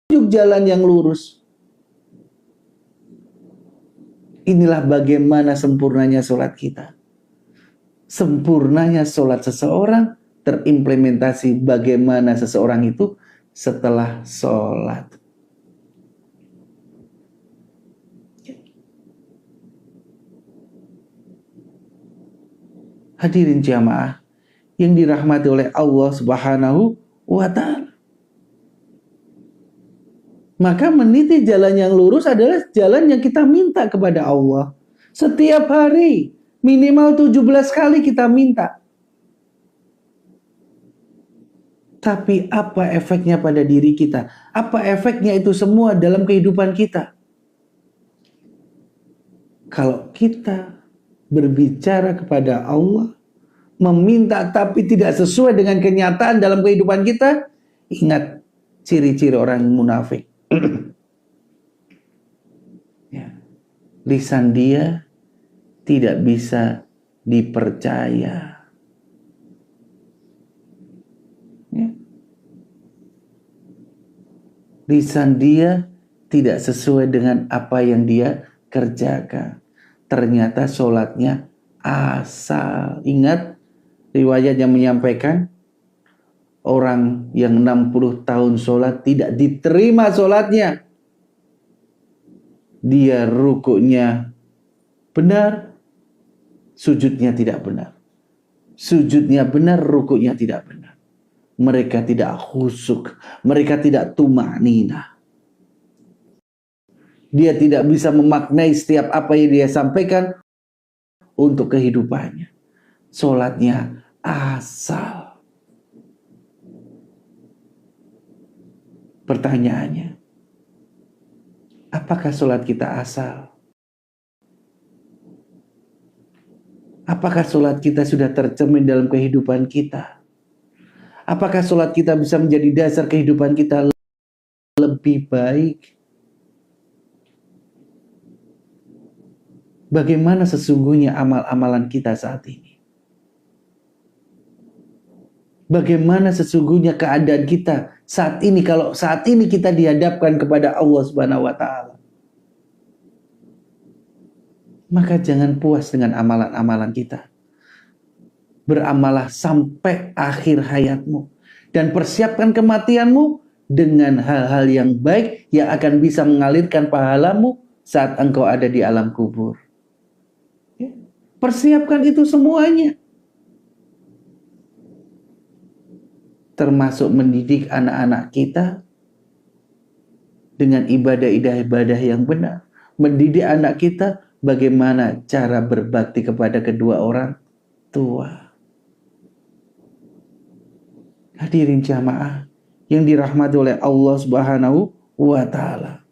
jalan yang lurus. Inilah bagaimana sempurnanya sholat kita. Sempurnanya sholat seseorang terimplementasi bagaimana seseorang itu setelah sholat. Hadirin jamaah yang dirahmati oleh Allah Subhanahu wa Ta'ala. Maka meniti jalan yang lurus adalah jalan yang kita minta kepada Allah. Setiap hari minimal 17 kali kita minta. Tapi apa efeknya pada diri kita? Apa efeknya itu semua dalam kehidupan kita? Kalau kita berbicara kepada Allah, meminta tapi tidak sesuai dengan kenyataan dalam kehidupan kita, ingat ciri-ciri orang munafik. Ya. Lisan dia tidak bisa dipercaya. Ya. Lisan dia tidak sesuai dengan apa yang dia kerjakan. Ternyata sholatnya asal. Ingat riwayat yang menyampaikan orang yang 60 tahun sholat tidak diterima sholatnya. Dia rukuknya benar, sujudnya tidak benar. Sujudnya benar, rukuknya tidak benar. Mereka tidak khusyuk, mereka tidak tumanina. Dia tidak bisa memaknai setiap apa yang dia sampaikan untuk kehidupannya. Sholatnya asal. Pertanyaannya, apakah sholat kita asal? Apakah sholat kita sudah tercermin dalam kehidupan kita? Apakah sholat kita bisa menjadi dasar kehidupan kita lebih baik? Bagaimana sesungguhnya amal-amalan kita saat ini? Bagaimana sesungguhnya keadaan kita saat ini kalau saat ini kita dihadapkan kepada Allah Subhanahu wa Ta'ala? Maka jangan puas dengan amalan-amalan kita. Beramalah sampai akhir hayatmu dan persiapkan kematianmu dengan hal-hal yang baik yang akan bisa mengalirkan pahalamu saat engkau ada di alam kubur. Ya. Persiapkan itu semuanya. Termasuk mendidik anak-anak kita dengan ibadah-ibadah yang benar. Mendidik anak kita bagaimana cara berbakti kepada kedua orang tua. Hadirin jamaah yang dirahmati oleh Allah Subhanahu wa Ta'ala.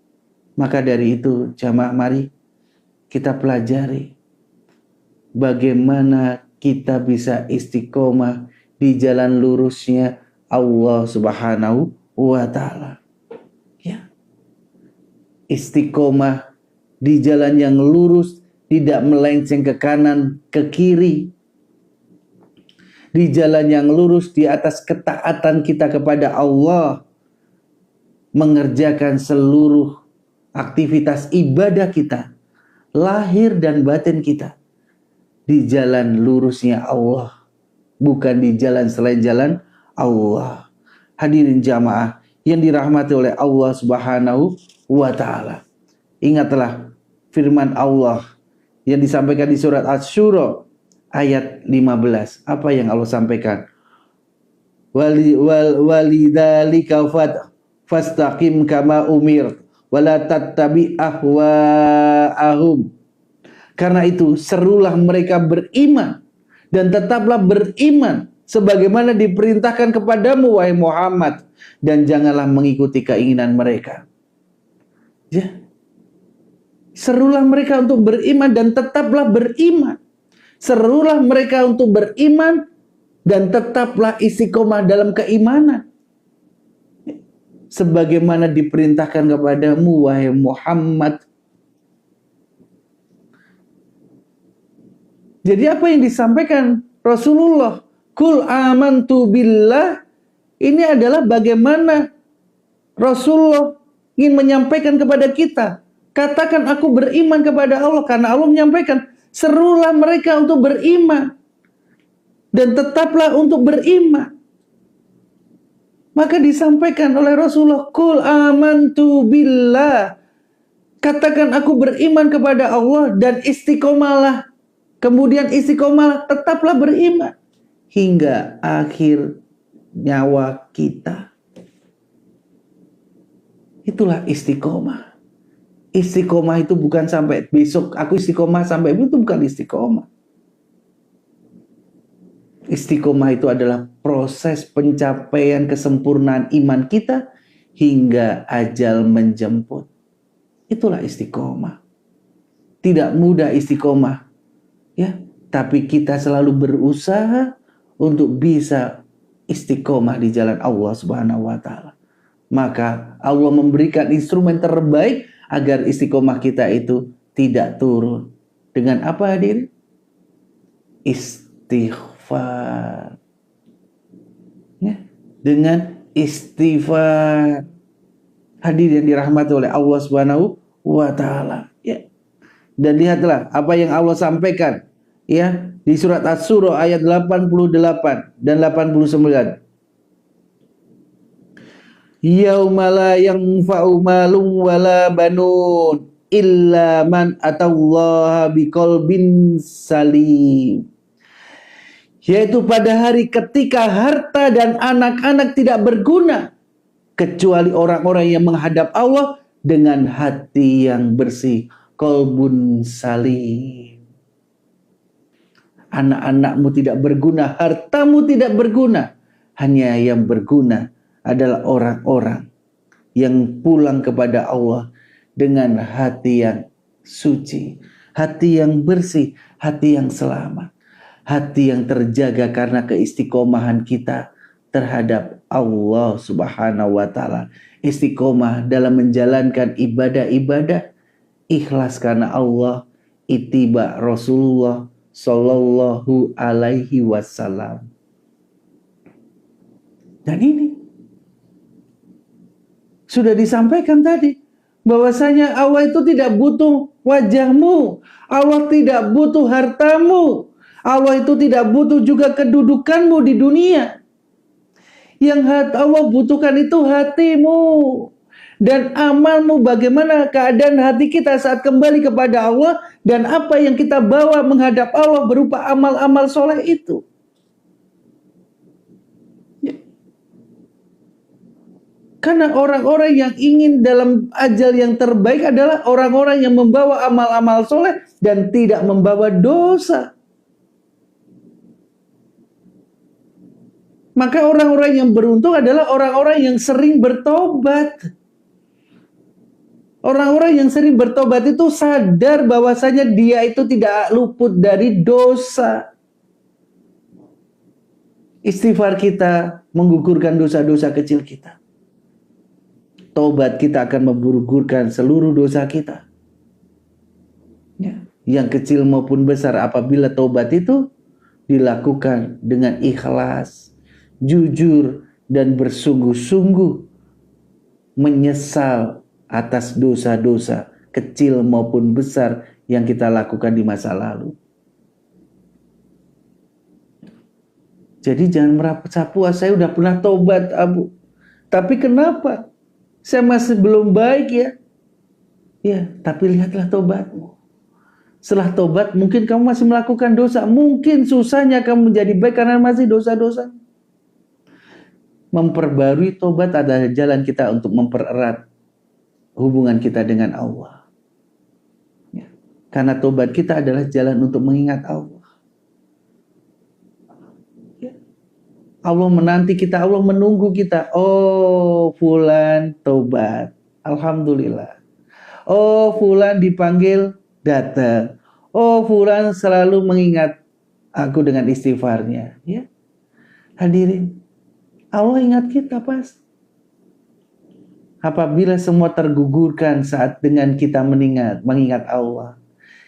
Maka dari itu jamaah, mari kita pelajari bagaimana kita bisa istiqomah di jalan lurusnya Allah Subhanahu wa Ta'ala. Ya. Istiqomah di jalan yang lurus, tidak melenceng ke kanan, ke kiri. Di jalan yang lurus, di atas ketaatan kita kepada Allah, mengerjakan seluruh aktivitas ibadah kita, lahir dan batin kita, di jalan lurusnya Allah, bukan di jalan selain jalan Allah. Hadirin jamaah yang dirahmati oleh Allah Subhanahu wa Ta'ala. Ingatlah firman Allah yang disampaikan di surat Asy-Syura ayat 15. Apa yang Allah sampaikan? Walidzalika fastaqim kama umir wala tattabi ahwaahum. Karena itu serulah mereka beriman dan tetaplah beriman sebagaimana diperintahkan kepadamu wahai Muhammad, dan janganlah mengikuti keinginan mereka. Ya. Serulah mereka untuk beriman dan tetaplah beriman. Serulah mereka untuk beriman dan tetaplah istiqomah dalam keimanan. Sebagaimana diperintahkan kepadamu wahai Muhammad. Jadi apa yang disampaikan Rasulullah? Kul amantu billah. Ini adalah bagaimana Rasulullah ingin menyampaikan kepada kita. Katakan aku beriman kepada Allah, karena Allah menyampaikan, serulah mereka untuk beriman. Dan tetaplah untuk beriman. Maka disampaikan oleh Rasulullah, Qul amantu billah. Katakan aku beriman kepada Allah dan istiqomalah. Kemudian istiqomalah, tetaplah beriman. Hingga akhir nyawa kita. Itulah istiqomah. Istiqomah itu bukan sampai besok aku istiqomah sampai itu, bukan istiqomah. Istiqomah itu adalah proses pencapaian kesempurnaan iman kita hingga ajal menjemput. Itulah istiqomah. Tidak mudah istiqomah, ya, tapi kita selalu berusaha untuk bisa istiqomah di jalan Allah Subhanahu wa taala. Maka Allah memberikan instrumen terbaik agar istiqomah kita itu tidak turun. Dengan apa, hadirin? Istighfar. Ya, dengan istighfar. Hadir yang dirahmati oleh Allah Subhanahu wa taala. Ya. Dan lihatlah apa yang Allah sampaikan, ya, di surat Asy-Syura ayat 88 dan 89. Yauma la yanfa'u malun wala banun illa man atallaha biqalbin salim. Yaitu pada hari ketika harta dan anak-anak tidak berguna kecuali orang-orang yang menghadap Allah dengan hati yang bersih, qalbun salim. Anak-anakmu tidak berguna, hartamu tidak berguna. Hanya yang berguna adalah orang-orang yang pulang kepada Allah dengan hati yang suci, hati yang bersih, hati yang selamat, hati yang terjaga karena keistiqomahan kita terhadap Allah Subhanahu wa taala. Istiqomah dalam menjalankan ibadah-ibadah, ikhlas karena Allah, ittiba Rasulullah sallallahu alaihi wasallam. Dan ini sudah disampaikan tadi, bahwasanya Allah itu tidak butuh wajahmu, Allah tidak butuh hartamu, Allah itu tidak butuh juga kedudukanmu di dunia. Yang Allah butuhkan itu hatimu dan amalmu, bagaimana keadaan hati kita saat kembali kepada Allah dan apa yang kita bawa menghadap Allah berupa amal-amal soleh itu. Karena orang-orang yang ingin dalam ajal yang terbaik adalah orang-orang yang membawa amal-amal soleh dan tidak membawa dosa. Maka orang-orang yang beruntung adalah orang-orang yang sering bertobat. Orang-orang yang sering bertobat itu sadar bahwasanya dia itu tidak luput dari dosa. Istighfar kita menggugurkan dosa-dosa kecil kita. Taubat kita akan menggugurkan seluruh dosa kita. Ya, yang kecil maupun besar, apabila taubat itu dilakukan dengan ikhlas, jujur, dan bersungguh-sungguh menyesal atas dosa-dosa kecil maupun besar yang kita lakukan di masa lalu. Jadi jangan merasa puas, saya udah pernah taubat, Abu. Tapi kenapa? Saya masih belum baik ya. Ya, tapi lihatlah tobatmu. Setelah tobat mungkin kamu masih melakukan dosa. Mungkin susahnya kamu menjadi baik karena masih dosa-dosa. Memperbarui tobat adalah jalan kita untuk mempererat hubungan kita dengan Allah. Ya. Karena tobat kita adalah jalan untuk mengingat Allah. Allah menanti kita, Allah menunggu kita. Oh, fulan tobat. Alhamdulillah. Oh, fulan dipanggil, datang. Oh, fulan selalu mengingat aku dengan istighfarnya. Ya. Hadirin, Allah ingat kita pas. Apabila semua tergugurkan saat dengan kita mengingat Allah.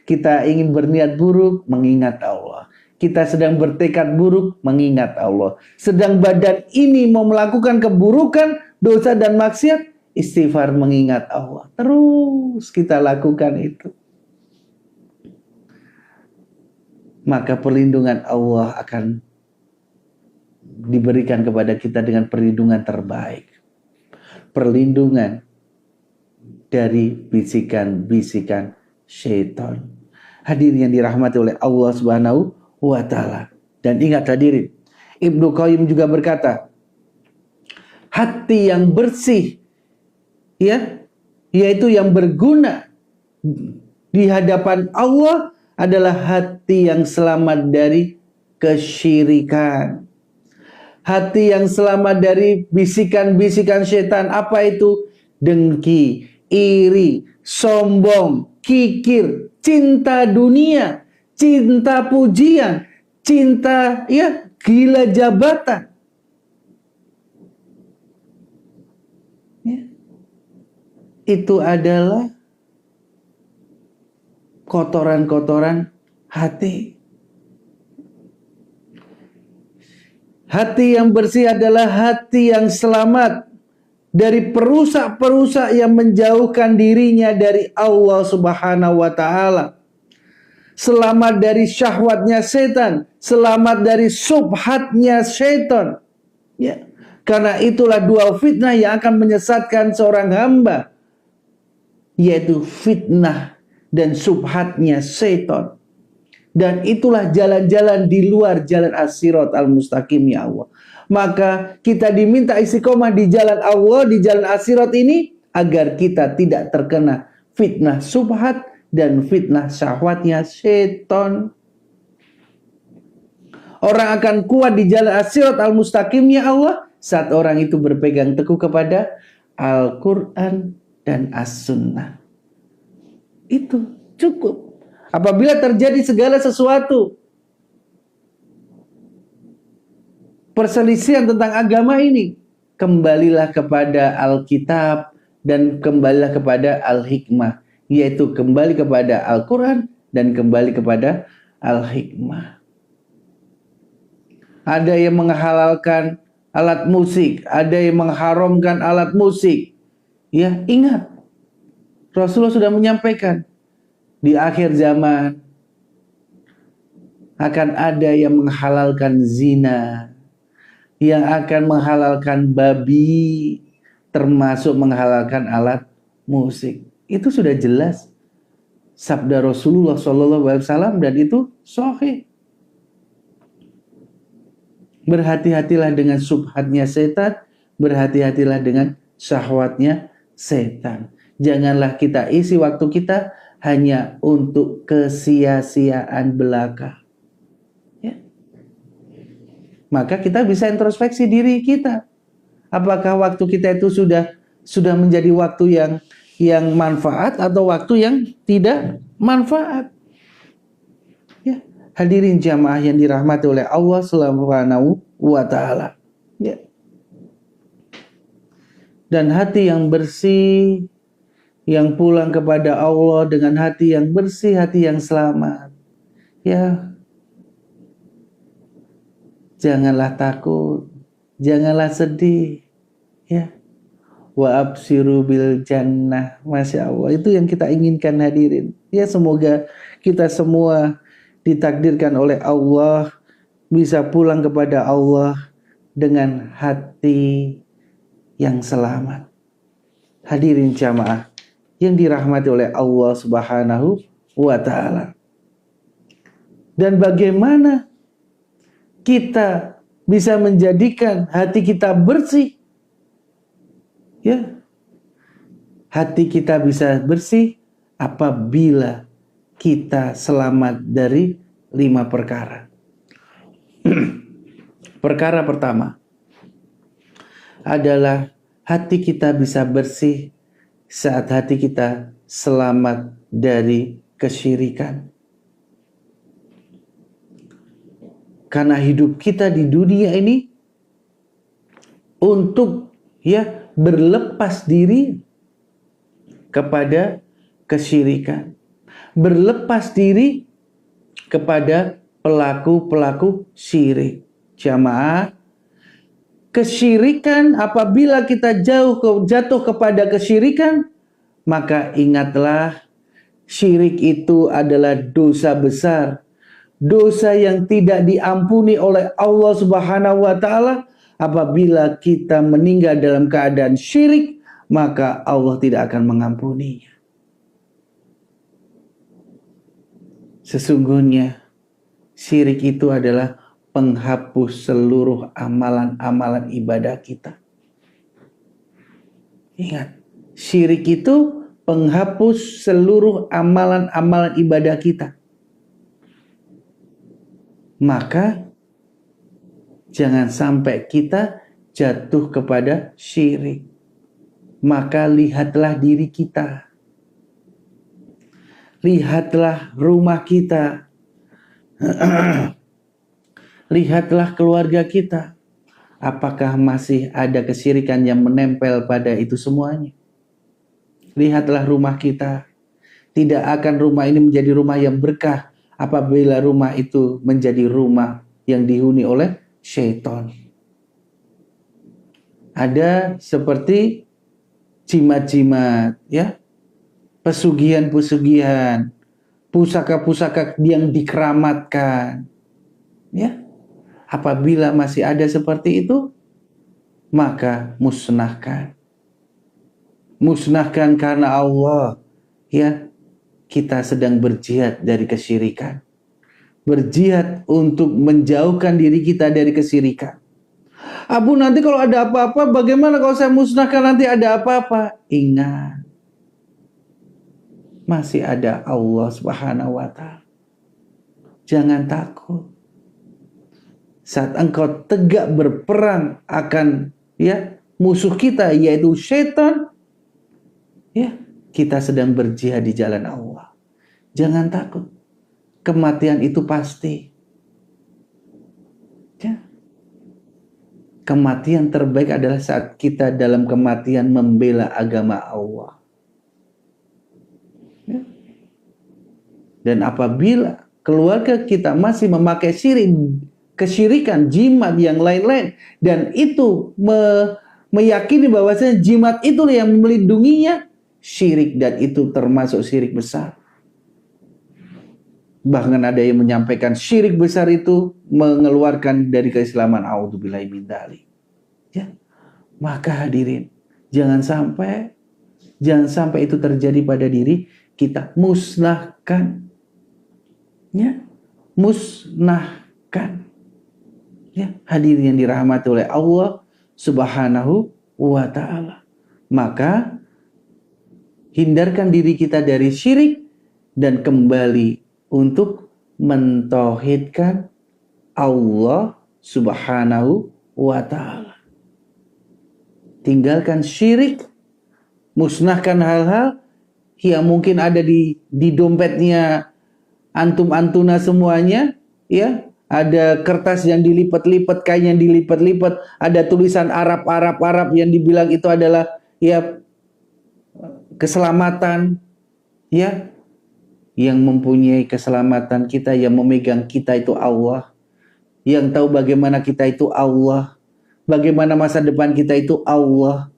Kita ingin berniat buruk, mengingat Allah. Kita sedang bertekad buruk, mengingat Allah. Sedang badan ini mau melakukan keburukan, dosa dan maksiat, istighfar mengingat Allah. Terus kita lakukan itu. Maka perlindungan Allah akan diberikan kepada kita dengan perlindungan terbaik. Perlindungan dari bisikan-bisikan syaitan. Hadirin yang dirahmati oleh Allah Subhanahu wa Ta'ala. Dan ingat hadirin, Ibnu Qayyim juga berkata, hati yang bersih, ya, yaitu yang berguna di hadapan Allah adalah hati yang selamat dari kesyirikan. Hati yang selamat dari bisikan-bisikan syaitan. Apa itu? Dengki, iri, sombong, kikir, cinta dunia, cinta pujian, cinta gila jabatan. Ya. Itu adalah kotoran-kotoran hati. Hati yang bersih adalah hati yang selamat dari perusak-perusak yang menjauhkan dirinya dari Allah Subhanahu wa Ta'ala. Selamat dari syahwatnya setan, selamat dari subhatnya setan. Ya. Karena itulah dua fitnah yang akan menyesatkan seorang hamba, yaitu fitnah dan subhatnya setan. Dan itulah jalan-jalan di luar jalan as-sirat al-mustaqim, ya Allah. Maka kita diminta istiqomah di jalan Allah, di jalan as-sirat ini, agar kita tidak terkena fitnah subhat dan fitnah syahwatnya setan. Orang akan kuat di jalan as-sirat al-mustaqim, ya Allah, saat orang itu berpegang teguh kepada Al-Quran dan As-Sunnah. Itu cukup. Apabila terjadi segala sesuatu perselisihan tentang agama ini, kembalilah kepada Alkitab dan kembalilah kepada Al-Hikmah, yaitu kembali kepada Al-Quran dan kembali kepada Al-Hikmah. Ada yang menghalalkan alat musik, ada yang mengharamkan alat musik. Ya, ingat, Rasulullah sudah menyampaikan, di akhir zaman akan ada yang menghalalkan zina, yang akan menghalalkan babi, termasuk menghalalkan alat musik. Itu sudah jelas sabda Rasulullah SAW dan itu sahih. Berhati-hatilah dengan subhatnya setan, berhati-hatilah dengan syahwatnya setan. Janganlah kita isi waktu kita hanya untuk kesia-siaan belaka. Ya. Maka kita bisa introspeksi diri kita. Apakah waktu kita itu sudah menjadi waktu yang manfaat atau waktu yang tidak manfaat? Ya. Hadirin jamaah yang dirahmati oleh Allah Subhanahu wa Ta'ala. Ya. Dan hati yang bersih, yang pulang kepada Allah dengan hati yang bersih, hati yang selamat. Ya, janganlah takut, janganlah sedih. Ya, wa absiru bil jannah. Masya Allah, itu yang kita inginkan hadirin. Ya, semoga kita semua ditakdirkan oleh Allah bisa pulang kepada Allah dengan hati yang selamat. Hadirin jamaah yang dirahmati oleh Allah Subhanahu wa Ta'ala. Dan bagaimana kita bisa menjadikan hati kita bersih? Ya. Hati kita bisa bersih apabila kita selamat dari 5 perkara. Perkara pertama adalah hati kita bisa bersih saat hati kita selamat dari kesyirikan. Karena hidup kita di dunia ini untuk berlepas diri kepada kesyirikan. Berlepas diri kepada pelaku-pelaku syirik. Jamaah, kesyirikan, apabila kita jatuh kepada kesyirikan, maka ingatlah syirik itu adalah dosa besar, dosa yang tidak diampuni oleh Allah Subhanahu wa taala. Apabila kita meninggal dalam keadaan syirik, maka Allah tidak akan mengampuninya. Sesungguhnya syirik itu adalah penghapus seluruh amalan-amalan ibadah kita. Ingat, syirik itu penghapus seluruh amalan-amalan ibadah kita. Maka jangan sampai kita jatuh kepada syirik. Maka lihatlah diri kita. Lihatlah rumah kita. Lihatlah keluarga kita. Apakah masih ada kesyirikan yang menempel pada itu semuanya? Lihatlah rumah kita. Tidak akan rumah ini menjadi rumah yang berkah apabila rumah itu menjadi rumah yang dihuni oleh syaitan. Ada seperti jimat-jimat, ya, pesugihan-pesugihan, pusaka-pusaka yang dikeramatkan, ya. Apabila masih ada seperti itu, maka musnahkan. Musnahkan karena Allah, ya. Kita sedang berjihad dari kesyirikan. Berjihad untuk menjauhkan diri kita dari kesyirikan. Abu, nanti kalau ada apa-apa, bagaimana kalau saya musnahkan nanti ada apa-apa? Ingat, masih ada Allah Subhanahu wa taala. Jangan takut. Saat engkau tegak berperang akan, ya, musuh kita yaitu syaitan, ya, kita sedang berjihad di jalan Allah. Jangan takut. Kematian itu pasti. Ya. Kematian terbaik adalah saat kita dalam kematian membela agama Allah. Ya. Dan apabila keluarga kita masih memakai kesyirikan, jimat yang lain-lain, dan itu meyakini bahwasanya jimat itu yang melindunginya, syirik, dan itu termasuk syirik besar. Bahkan ada yang menyampaikan syirik besar itu mengeluarkan dari keislaman. A'udzubillahi min dzalik. Ya. Maka hadirin, jangan sampai itu terjadi pada diri kita. Musnahkan. Ya. Musnahkan. Ya, hadirin yang dirahmati oleh Allah Subhanahu wa taala. Maka hindarkan diri kita dari syirik dan kembali untuk mentauhidkan Allah Subhanahu wa taala. Tinggalkan syirik, musnahkan hal-hal yang mungkin ada di dompetnya antum-antuna semuanya, ya. Ada kertas yang dilipat-lipat, kain yang dilipat-lipat, ada tulisan Arab yang dibilang itu adalah, ya, keselamatan, ya. Yang mempunyai keselamatan kita, yang memegang kita itu Allah. Yang tahu bagaimana kita itu Allah. Bagaimana masa depan kita itu Allah.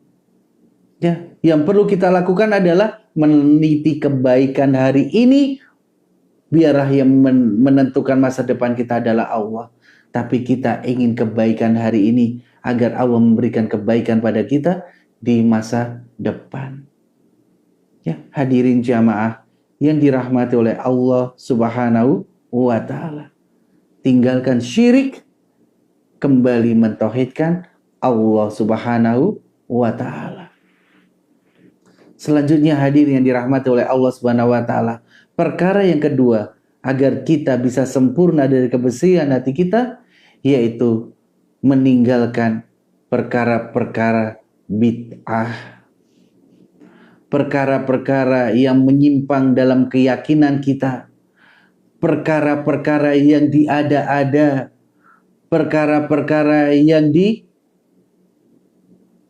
Ya, yang perlu kita lakukan adalah meneliti kebaikan hari ini. Biarlah yang menentukan masa depan kita adalah Allah. Tapi kita ingin kebaikan hari ini agar Allah memberikan kebaikan pada kita di masa depan. Ya, hadirin jamaah yang dirahmati oleh Allah Subhanahu wa taala. Tinggalkan syirik, kembali mentauhidkan Allah Subhanahu wa taala. Selanjutnya hadirin yang dirahmati oleh Allah Subhanahu wa taala, perkara yang kedua agar kita bisa sempurna dari kebersihan hati kita, yaitu meninggalkan perkara-perkara bid'ah. Perkara-perkara yang menyimpang dalam keyakinan kita. Perkara-perkara yang diada-ada. Perkara-perkara yang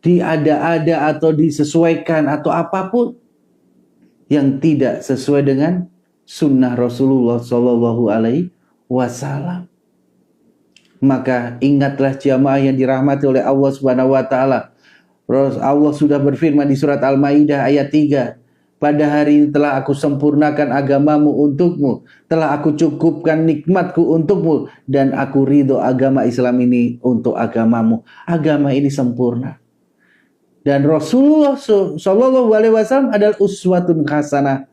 diada-ada atau disesuaikan atau apapun yang tidak sesuai dengan sunnah Rasulullah Shallallahu Alaihi Wasallam. Maka ingatlah jamaah yang dirahmati oleh Allah Subhanahu wa taala. Allah sudah berfirman di surat Al-Maidah ayat 3. Pada hari ini telah aku sempurnakan agamamu untukmu, telah aku cukupkan nikmatku untukmu, dan aku ridho agama Islam ini untuk agamamu. Agama ini sempurna. Dan Rasulullah Shallallahu Alaihi Wasallam adalah uswatun hasanah,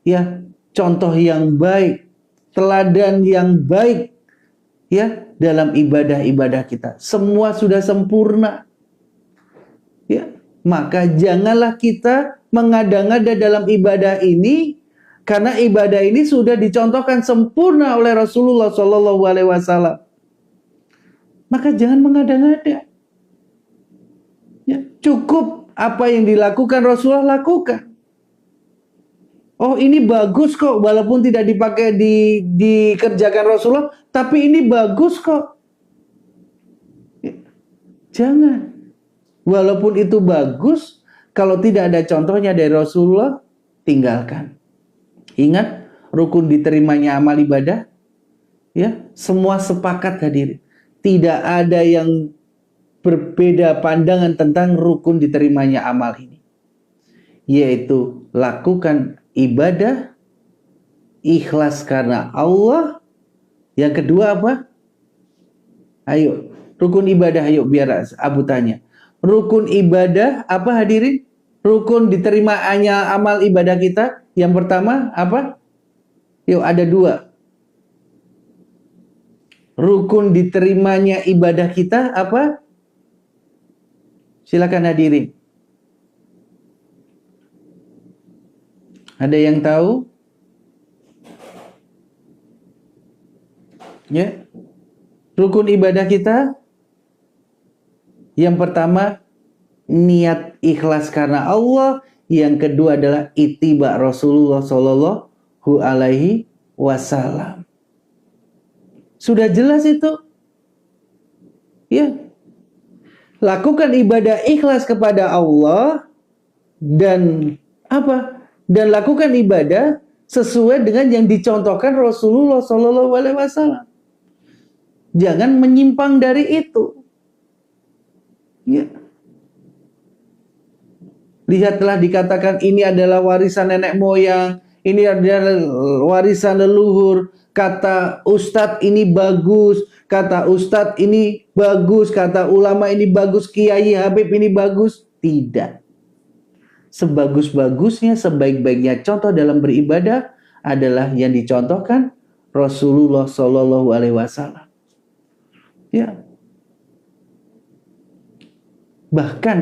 ya, contoh yang baik, teladan yang baik, ya, dalam ibadah-ibadah kita. Semua sudah sempurna, ya. Maka janganlah kita mengada-ngada dalam ibadah ini, karena ibadah ini sudah dicontohkan sempurna oleh Rasulullah Shallallahu Alaihi Wasallam. Maka jangan mengada-ngada. Ya, cukup apa yang dilakukan Rasulullah lakukan. Oh, ini bagus kok, walaupun tidak dipakai dikerjakan Rasulullah, tapi ini bagus kok. Ya, jangan. Walaupun itu bagus, kalau tidak ada contohnya dari Rasulullah, tinggalkan. Ingat, rukun diterimanya amal ibadah, ya, semua sepakat hadirin. Tidak ada yang berbeda pandangan tentang rukun diterimanya amal ini, yaitu lakukan ibadah ikhlas karena Allah. Yang kedua apa? Ayo, rukun ibadah, ayo biar Abu tanya. Rukun ibadah apa hadirin? Rukun diterimanya amal ibadah kita. Yang pertama apa? Yuk, ada dua. Rukun diterimanya ibadah kita apa? Silakan hadirin. Ada yang tahu? Ya. Rukun ibadah kita yang pertama niat ikhlas karena Allah, yang kedua adalah ittiba Rasulullah Shallallahu Alaihi Wasallam. Sudah jelas itu? Ya. Lakukan ibadah ikhlas kepada Allah dan apa? Dan lakukan ibadah sesuai dengan yang dicontohkan Rasulullah Shallallahu Alaihi Wasallam. Jangan menyimpang dari itu. Ya. Lihatlah, dikatakan ini adalah warisan nenek moyang, ini adalah warisan leluhur. Kata ustadz ini bagus, kata ustadz ini bagus, kata ulama ini bagus, Kiai Habib ini bagus. Tidak. Sebagus-bagusnya, sebaik-baiknya contoh dalam beribadah adalah yang dicontohkan Rasulullah Shallallahu Alaihi Wasallam. Ya. Bahkan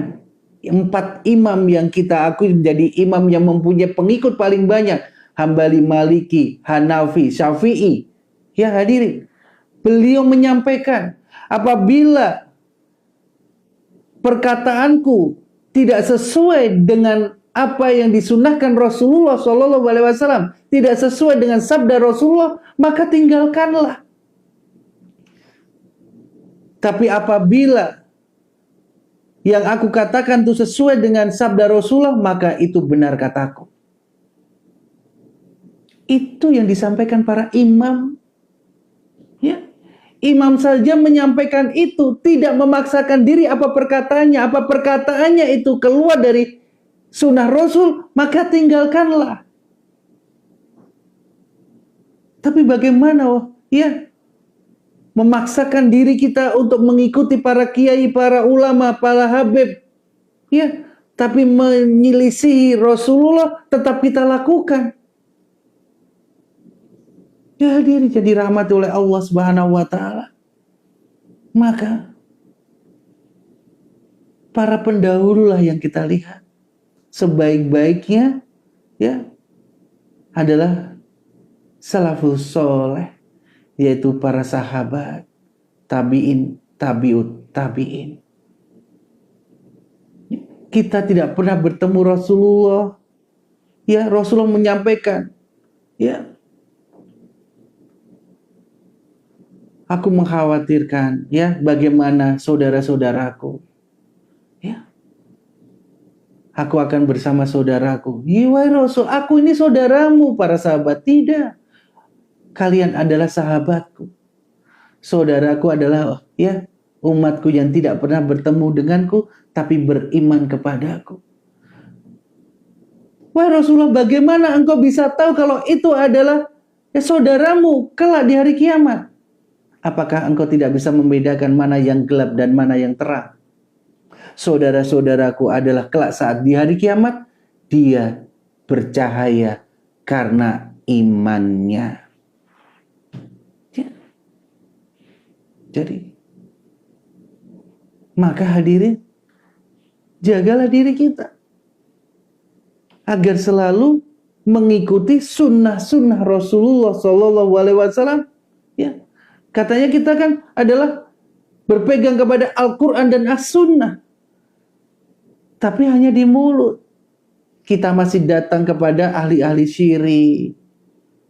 4 imam yang kita akui menjadi imam yang mempunyai pengikut paling banyak, Hambali, Maliki, Hanafi, Syafi'i. Ya hadirin, beliau menyampaikan, apabila perkataanku tidak sesuai dengan apa yang disunahkan Rasulullah Shallallahu Alaihi Wasallam, tidak sesuai dengan sabda Rasulullah, maka tinggalkanlah. Tapi apabila yang aku katakan itu sesuai dengan sabda Rasulullah, maka itu benar kataku. Itu yang disampaikan para imam. Ya. Imam saja menyampaikan itu, tidak memaksakan diri apa perkataannya itu keluar dari sunnah Rasul, maka tinggalkanlah. Tapi bagaimana, ya, memaksakan diri kita untuk mengikuti para kiai, para ulama, para habib, ya, tapi menyelisihi Rasulullah tetap kita lakukan. Ya hadirin, jadi rahmat oleh Allah Subhanahu wa taala. Maka para pendahulu lah yang kita lihat sebaik-baiknya, ya, adalah salafus soleh, yaitu para sahabat, tabi'in, tabi'ut, tabi'in. Kita tidak pernah bertemu Rasulullah. Ya, Rasulullah menyampaikan, ya, aku mengkhawatirkan, ya, bagaimana saudara-saudaraku. Ya. Aku akan bersama saudaraku. Ya, wahai Rasul, aku ini saudaramu, para sahabat. Tidak. Kalian adalah sahabatku. Saudaraku adalah ya umatku yang tidak pernah bertemu denganku tapi beriman kepadaku. Wah Rasulullah, bagaimana engkau bisa tahu kalau itu adalah saudaramu kelak di hari kiamat? Apakah engkau tidak bisa membedakan mana yang gelap dan mana yang terang? Saudara-saudaraku adalah kelak saat di hari kiamat, dia bercahaya karena imannya. Ya. Jadi, maka hadirin, jagalah diri kita agar selalu mengikuti sunnah-sunnah Rasulullah Shallallahu Alaihi Wasallam. Ya, katanya kita kan adalah berpegang kepada Al-Quran dan As-Sunnah, tapi hanya di mulut. Kita masih datang kepada ahli-ahli syirik.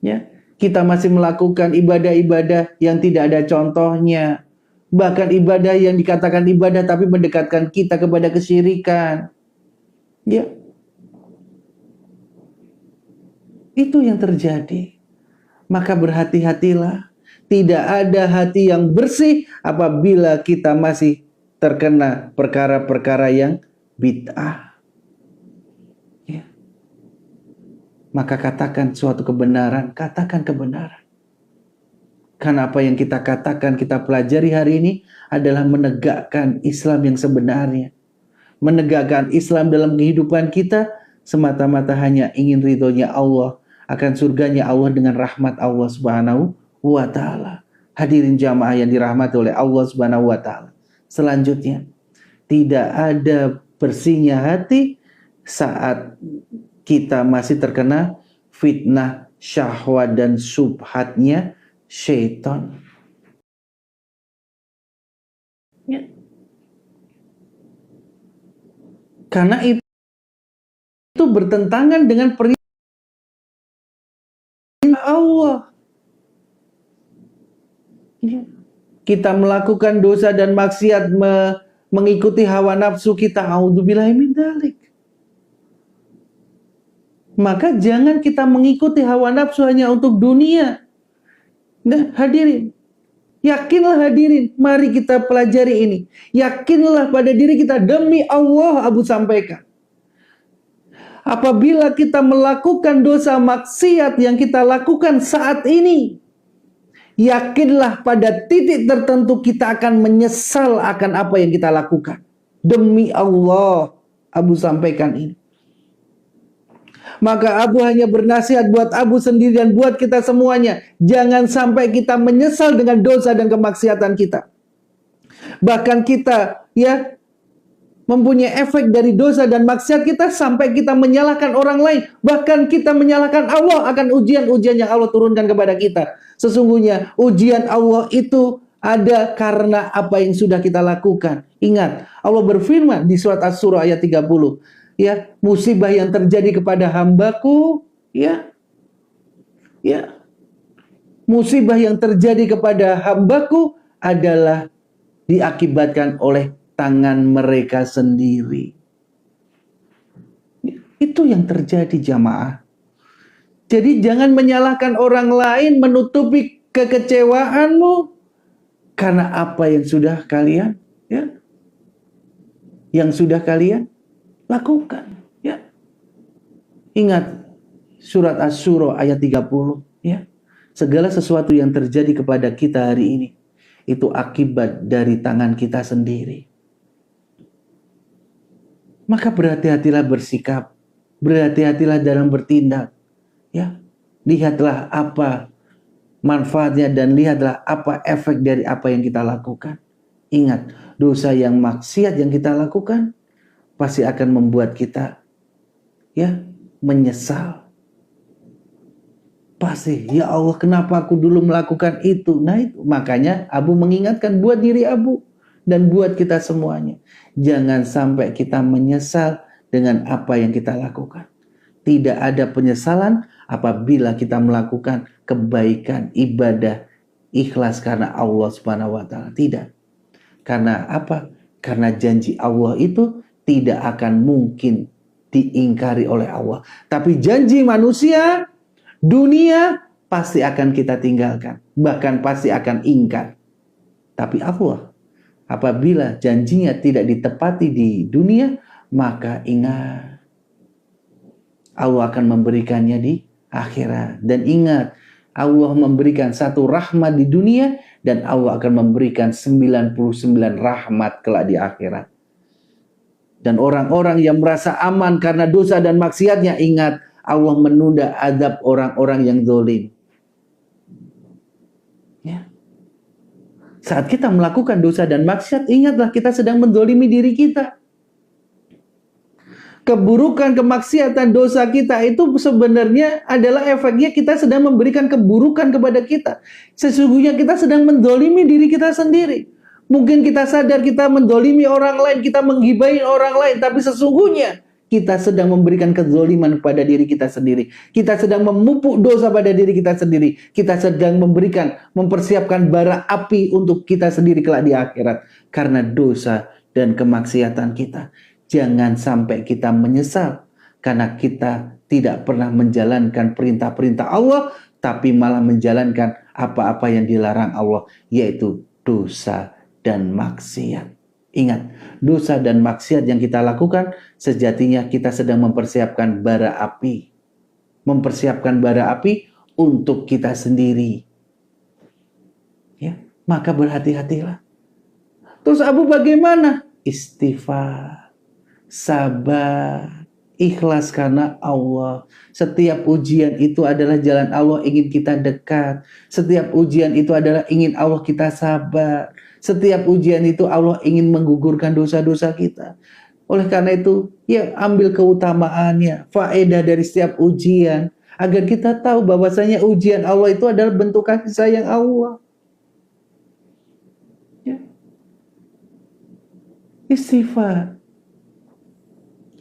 Ya, kita masih melakukan ibadah-ibadah yang tidak ada contohnya. Bahkan ibadah yang dikatakan ibadah tapi mendekatkan kita kepada kesyirikan. Ya. Itu yang terjadi. Maka berhati-hatilah. Tidak ada hati yang bersih apabila kita masih terkena perkara-perkara yang bid'ah. Ya. Maka katakan suatu kebenaran, katakan kebenaran. Karena apa yang kita katakan, kita pelajari hari ini adalah menegakkan Islam yang sebenarnya. Menegakkan Islam dalam kehidupan kita semata-mata hanya ingin ridhonya Allah, akan surganya Allah dengan rahmat Allah Subhanahu wa Ta'ala. Hadirin jamaah yang dirahmati oleh Allah Subhanahu wa Ta'ala. Selanjutnya, tidak ada bersihnya hati saat kita masih terkena fitnah syahwat dan subhatnya syaitan. Ya. Karena itu bertentangan dengan perintah Allah. Ya. Kita melakukan dosa dan maksiat mengikuti hawa nafsu kita. A'udzubillahi min dzalik. Maka jangan kita mengikuti hawa nafsu hanya untuk dunia. Nah, hadirin, yakinlah hadirin, mari kita pelajari ini. Yakinlah pada diri kita, demi Allah Abu sampaikan. Apabila kita melakukan dosa maksiat yang kita lakukan saat ini, yakinlah pada titik tertentu kita akan menyesal akan apa yang kita lakukan. Demi Allah Abu sampaikan ini. Maka Abu hanya bernasihat buat Abu sendiri dan buat kita semuanya. Jangan sampai kita menyesal dengan dosa dan kemaksiatan kita. Bahkan kita ya mempunyai efek dari dosa dan maksiat kita sampai kita menyalahkan orang lain. Bahkan kita menyalahkan Allah akan ujian-ujian yang Allah turunkan kepada kita. Sesungguhnya ujian Allah itu ada karena apa yang sudah kita lakukan. Ingat, Allah berfirman di surat Asy-Syura ayat 30. Ya, musibah yang terjadi kepada hambaku, ya, musibah yang terjadi kepada hambaku adalah diakibatkan oleh tangan mereka sendiri. Itu yang terjadi jamaah. Jadi jangan menyalahkan orang lain, menutupi kekecewaanmu karena apa yang sudah kalian, ya, yang sudah kalian lakukan, ya. Ingat surat Asy-Syura ayat 30, ya. Segala sesuatu yang terjadi kepada kita hari ini itu akibat dari tangan kita sendiri. Maka berhati-hatilah bersikap, berhati-hatilah dalam bertindak, ya. Lihatlah apa manfaatnya dan lihatlah apa efek dari apa yang kita lakukan. Ingat, dosa yang maksiat yang kita lakukan pasti akan membuat kita ya menyesal. Pasti, ya Allah kenapa aku dulu melakukan itu. Nah itu, makanya Abu mengingatkan buat diri Abu dan buat kita semuanya. Jangan sampai kita menyesal dengan apa yang kita lakukan. Tidak ada penyesalan apabila kita melakukan kebaikan, ibadah, ikhlas karena Allah Subhanahu wa Ta'ala. Tidak. Karena apa? Karena janji Allah itu tidak akan mungkin diingkari oleh Allah. Tapi janji manusia, dunia pasti akan kita tinggalkan. Bahkan pasti akan ingkar. Tapi Allah, apabila janjinya tidak ditepati di dunia, maka ingat, Allah akan memberikannya di akhirat. Dan ingat, Allah memberikan satu rahmat di dunia, dan Allah akan memberikan 99 rahmat kelak di akhirat. Dan orang-orang yang merasa aman karena dosa dan maksiatnya, ingat, Allah menunda azab orang-orang yang zalim. Ya. Saat kita melakukan dosa dan maksiat, ingatlah kita sedang menzalimi diri kita. Keburukan, kemaksiatan, dosa kita itu sebenarnya adalah efeknya kita sedang memberikan keburukan kepada kita. Sesungguhnya kita sedang menzalimi diri kita sendiri. Mungkin kita sadar kita menzalimi orang lain, kita menggibahi orang lain, tapi sesungguhnya kita sedang memberikan kezaliman kepada diri kita sendiri. Kita sedang memupuk dosa pada diri kita sendiri. Kita sedang mempersiapkan bara api untuk kita sendiri kelak di akhirat karena dosa dan kemaksiatan kita. Jangan sampai kita menyesal karena kita tidak pernah menjalankan perintah-perintah Allah, tapi malah menjalankan apa-apa yang dilarang Allah, yaitu dosa dan maksiat. Ingat, dosa dan maksiat yang kita lakukan sejatinya kita sedang mempersiapkan bara api. Mempersiapkan bara api untuk kita sendiri. Ya, maka berhati-hatilah. Terus Abu bagaimana? Istighfar, sabar, ikhlas karena Allah. Setiap ujian itu adalah jalan Allah ingin kita dekat. Setiap ujian itu adalah ingin Allah kita sabar. Setiap ujian itu Allah ingin menggugurkan dosa-dosa kita. Oleh karena itu, ya ambil keutamaannya, faedah dari setiap ujian. Agar kita tahu bahwasanya ujian Allah itu adalah bentuk kasih sayang Allah. Ya. Istighfar.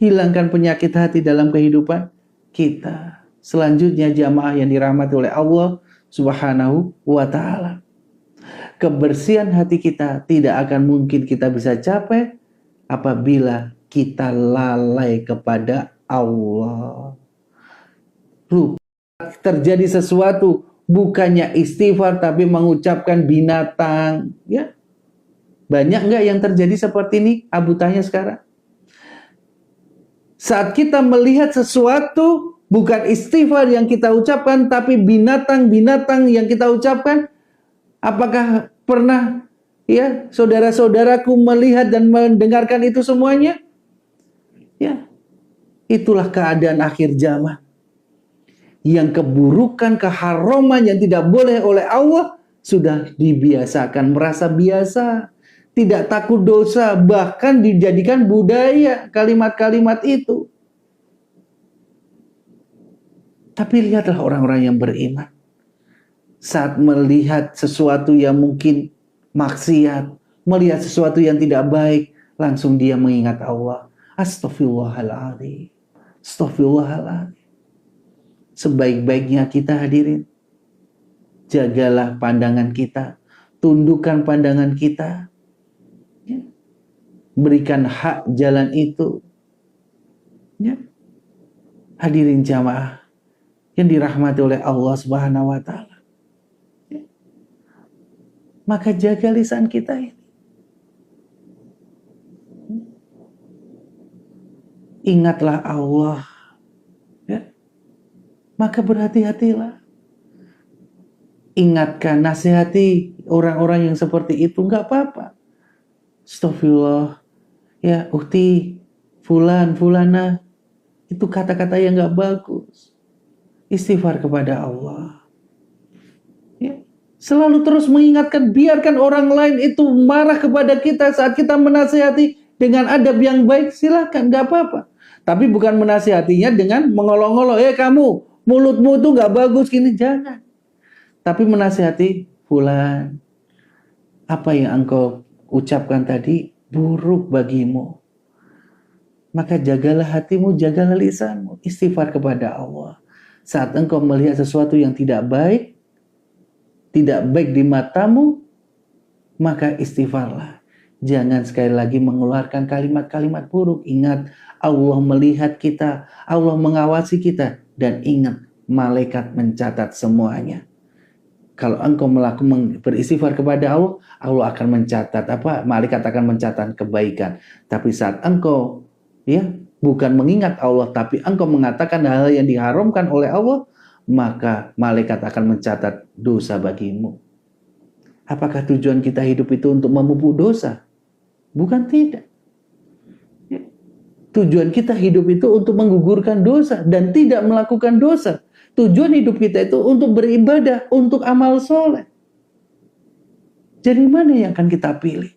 Hilangkan penyakit hati dalam kehidupan kita. Selanjutnya jamaah yang dirahmati oleh Allah Subhanahu wa ta'ala. Kebersihan hati kita tidak akan mungkin kita bisa capai apabila kita lalai kepada Allah. Lupa terjadi sesuatu, bukannya istighfar tapi mengucapkan binatang. Ya, banyak nggak yang terjadi seperti ini? Abu tanya sekarang. Saat kita melihat sesuatu, bukan istighfar yang kita ucapkan, tapi binatang-binatang yang kita ucapkan. Apakah pernah ya saudara-saudaraku melihat dan mendengarkan itu semuanya? Ya, itulah keadaan akhir zaman. Yang keburukan, keharaman yang tidak boleh oleh Allah sudah dibiasakan, merasa biasa. Tidak takut dosa, bahkan dijadikan budaya kalimat-kalimat itu. Tapi lihatlah orang-orang yang beriman. Saat melihat sesuatu yang mungkin maksiat, melihat sesuatu yang tidak baik, langsung dia mengingat Allah. Astaghfirullahaladzim. Astaghfirullahaladzim. Sebaik-baiknya kita hadirin, jagalah pandangan kita, tundukkan pandangan kita, ya. Berikan hak jalan itu, ya. Hadirin jamaah yang dirahmati oleh Allah Subhanahu wa ta'ala. Maka jaga lisan kita ini. Ingatlah Allah. Ya. Maka berhati-hatilah. Ingatkan, nasihati orang-orang yang seperti itu. Enggak apa-apa. Astagfirullah. Ya, ukti, fulan, fulana. Itu kata-kata yang enggak bagus. Istighfar kepada Allah. Ya. Selalu terus mengingatkan, biarkan orang lain itu marah kepada kita saat kita menasihati dengan adab yang baik, silakan, gak apa-apa. Tapi bukan menasihatinya dengan mengolok-olok, kamu, mulutmu itu gak bagus, gini, jangan. Tapi menasihati, fulan, apa yang engkau ucapkan tadi buruk bagimu. Maka jagalah hatimu, jagalah lisanmu, istighfar kepada Allah. Saat engkau melihat sesuatu yang tidak baik di matamu, maka istighfarlah. Jangan sekali lagi mengeluarkan kalimat-kalimat buruk. Ingat, Allah melihat kita, Allah mengawasi kita, dan ingat, malaikat mencatat semuanya. Kalau engkau beristighfar kepada Allah, Allah akan mencatat malaikat akan mencatat kebaikan. Tapi saat engkau bukan mengingat Allah, tapi engkau mengatakan hal yang diharamkan oleh Allah, maka malaikat akan mencatat dosa bagimu. Apakah tujuan kita hidup itu untuk memupuk dosa? Bukan, tidak. Tujuan kita hidup itu untuk menggugurkan dosa dan tidak melakukan dosa. Tujuan hidup kita itu untuk beribadah, untuk amal soleh. Jadi mana yang akan kita pilih?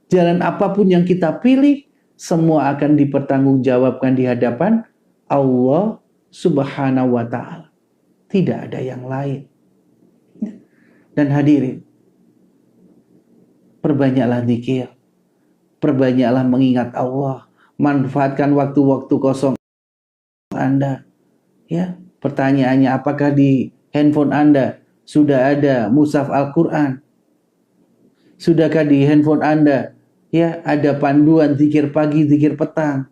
Jalan apapun yang kita pilih, semua akan dipertanggungjawabkan di hadapan Allah Subhanahu wa Ta'ala. Tidak ada yang lain. Dan hadirin, perbanyaklah zikir, perbanyaklah mengingat Allah, manfaatkan waktu-waktu kosong Anda. Pertanyaannya, apakah di handphone Anda sudah ada mushaf Al-Quran? Sudahkah di handphone Anda ada panduan zikir pagi, zikir petang?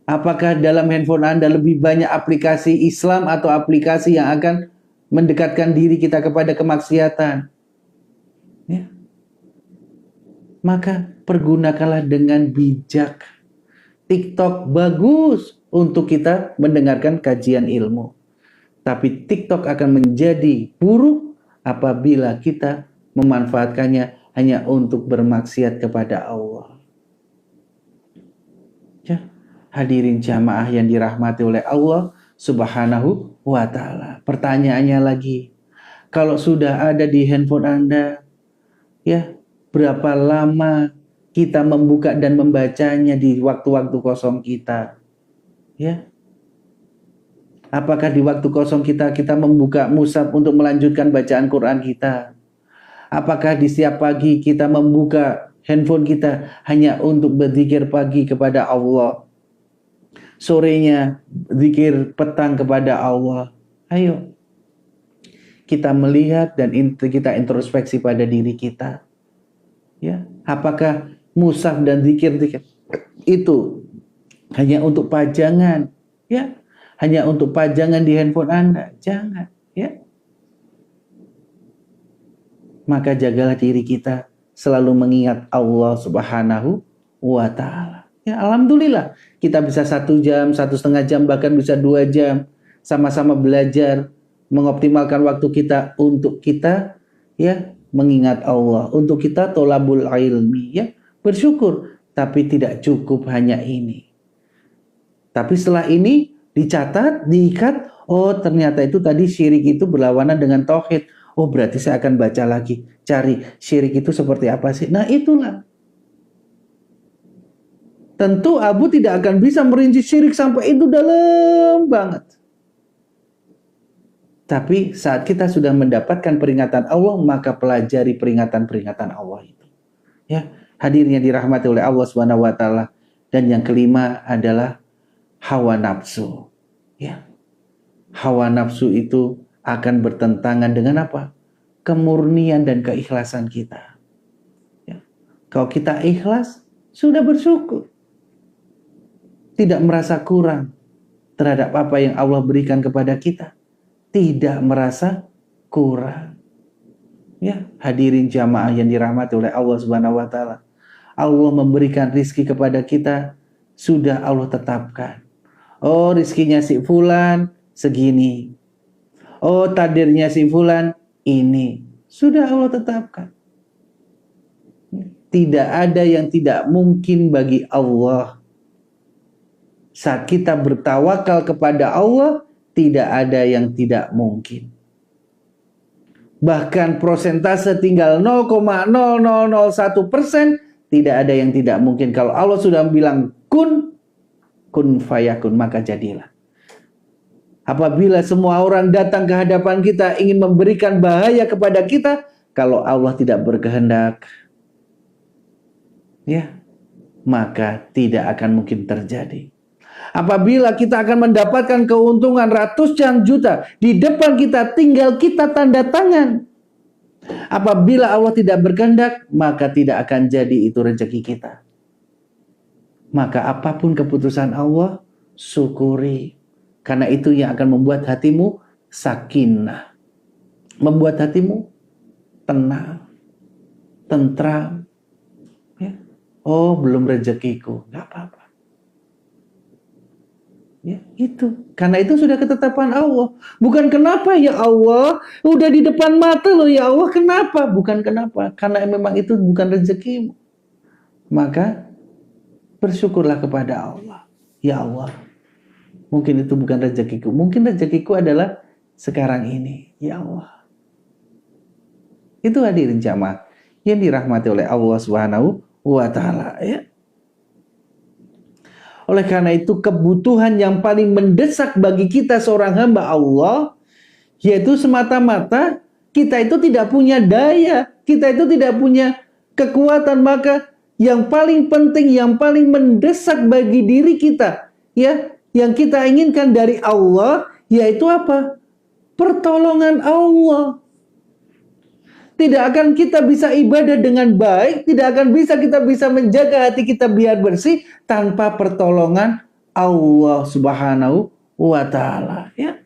Apakah dalam handphone Anda lebih banyak aplikasi Islam atau aplikasi yang akan mendekatkan diri kita kepada kemaksiatan? Maka pergunakanlah dengan bijak. TikTok bagus untuk kita mendengarkan kajian ilmu. Tapi TikTok akan menjadi buruk apabila kita memanfaatkannya hanya untuk bermaksiat kepada Allah. Hadirin jamaah yang dirahmati oleh Allah Subhanahu wa Ta'ala. Pertanyaannya lagi, kalau sudah ada di handphone Anda, berapa lama kita membuka dan membacanya di waktu-waktu kosong kita? Apakah di waktu kosong kita membuka mushaf untuk melanjutkan bacaan Quran kita? Apakah di setiap pagi kita membuka handphone kita hanya untuk berzikir pagi kepada Allah? Sorenya zikir petang kepada Allah. Ayo kita melihat dan kita introspeksi pada diri kita. Apakah mushaf dan zikir itu hanya untuk pajangan? Hanya untuk pajangan di handphone Anda? Jangan. Maka jagalah diri kita selalu mengingat Allah Subhanahu wa Ta'ala. Alhamdulillah kita bisa 1 jam, 1,5 jam, bahkan bisa 2 jam sama-sama belajar, mengoptimalkan waktu kita untuk kita mengingat Allah, untuk kita tolabul ilmi, bersyukur. Tapi tidak cukup hanya ini. Tapi setelah ini dicatat, diikat, oh ternyata itu tadi syirik itu berlawanan dengan tauhid. Oh berarti saya akan baca lagi, cari syirik itu seperti apa sih. Nah itulah. Tentu Abu tidak akan bisa merinci syirik sampai itu dalam banget. Tapi saat kita sudah mendapatkan peringatan Allah, maka pelajari peringatan-peringatan Allah itu. Hadirnya dirahmati oleh Allah Subhanahu wa Ta'ala. Dan yang kelima adalah hawa nafsu. Hawa nafsu itu akan bertentangan dengan apa? Kemurnian dan keikhlasan kita. Kalau kita ikhlas, sudah bersyukur. Tidak merasa kurang terhadap apa yang Allah berikan kepada kita. Tidak merasa kurang. Hadirin jamaah yang dirahmati oleh Allah Subhanahu wa Ta'ala. Allah memberikan rizki kepada kita, sudah Allah tetapkan. Oh, rizkinya si fulan segini. Oh, takdirnya si fulan ini. Sudah Allah tetapkan. Tidak ada yang tidak mungkin bagi Allah. Saat kita bertawakal kepada Allah, tidak ada yang tidak mungkin. Bahkan prosentase tinggal 0,0001%, tidak ada yang tidak mungkin. Kalau Allah sudah bilang kun fayakun, maka jadilah. Apabila semua orang datang ke hadapan kita ingin memberikan bahaya kepada kita, kalau Allah tidak berkehendak, maka tidak akan mungkin terjadi. Apabila kita akan mendapatkan keuntungan ratusan juta, di depan kita tinggal kita tanda tangan. Apabila Allah tidak berkehendak, maka tidak akan jadi itu rezeki kita. Maka apapun keputusan Allah, syukuri. Karena itu yang akan membuat hatimu sakinah. membuat hatimu tenang, tentram. Ya. Oh, belum rezekiku, nggak apa-apa. Ya, itu. Karena itu sudah ketetapan Allah. Bukan kenapa ya Allah, udah di depan mata loh ya Allah, kenapa? Bukan kenapa, karena memang itu bukan rezekimu. Maka bersyukurlah kepada Allah. Ya Allah, mungkin itu bukan rezekiku. Mungkin rezekiku adalah sekarang ini. Ya Allah. Itu hadirin jamaah yang dirahmati oleh Allah Subhanahu wa taala, ya. Oleh karena itu kebutuhan yang paling mendesak bagi kita seorang hamba Allah yaitu semata-mata kita itu tidak punya daya, kita itu tidak punya kekuatan, maka yang paling penting, yang paling mendesak bagi diri kita, ya, yang kita inginkan dari Allah yaitu apa? Pertolongan Allah. Tidak akan kita bisa ibadah dengan baik, tidak akan kita bisa menjaga hati kita biar bersih tanpa pertolongan Allah Subhanahu wa taala, ya.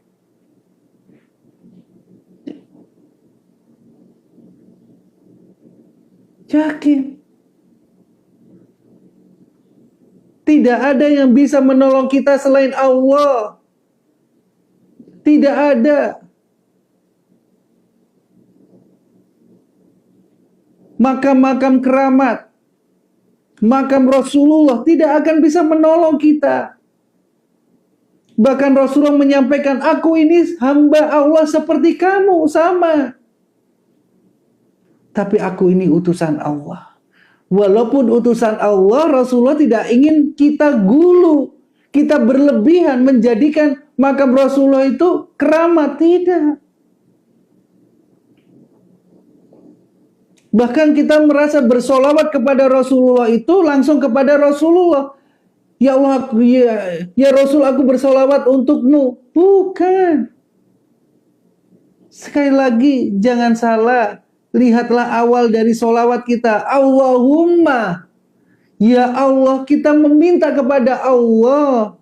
Yakin. Tidak ada yang bisa menolong kita selain Allah. Tidak ada. Makam-makam keramat, makam Rasulullah tidak akan bisa menolong kita. Bahkan Rasulullah menyampaikan, aku ini hamba Allah seperti kamu, sama. Tapi aku ini utusan Allah. Walaupun utusan Allah, Rasulullah tidak ingin kita gulu, kita berlebihan menjadikan makam Rasulullah itu keramat, tidak. Bahkan kita merasa bersolawat kepada Rasulullah itu langsung kepada Rasulullah. Ya Allah, ya Rasul, aku bersolawat untukmu. Bukan. Sekali lagi, jangan salah. Lihatlah awal dari solawat kita. Allahumma. Ya Allah, kita meminta kepada Allah.